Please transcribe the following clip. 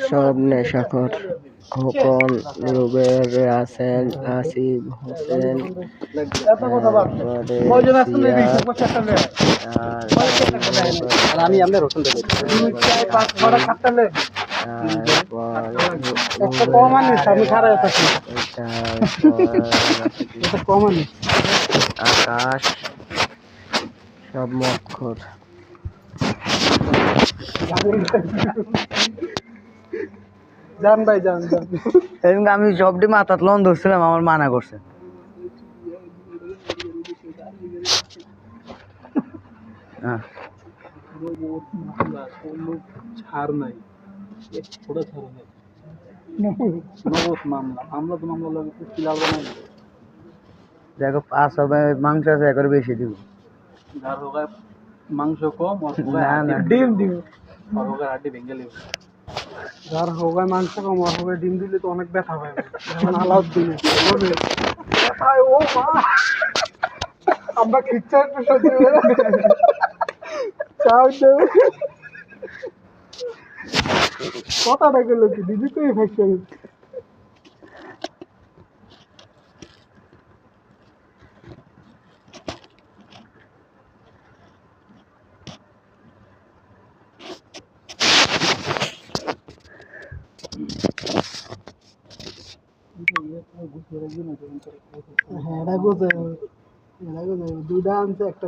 সব নেশাখোর। খোকন, রুবেল, রাসেল, আসিফ, হোসেন, তারপরে সিয়াদ, আমি আপনার রসুন দেবো। আকাশ, সব মদখোর। যান ভাই যান যান। আমি সবটি মাথাত লোন ধরছিলাম, আমার মানা করছে। ছাড় নাই, ছোট ছাড় নাই। নগদ মামলা, মামলা তো মামলা লাগে, কি লাগবে না। দেখো 5 হবে, মাংস আছে একবার বেশি দিব। যার হোক মাংস কম, না না, ডিম দিব, আর হোক হাড্ডি ভেঙে লিব। যার হোক মাংস কম, আর হোক ডিম দিলে তো অনেক ব্যথা পাবে। যেমন আলাউদ্দিন ও মা, আমরা খ্রিস্টান চাও চাও কথাটা গেল কি দিদি তো ইনফেকশন। হ্যাঁ, এটা গোছে দুইটা আনছে একটা।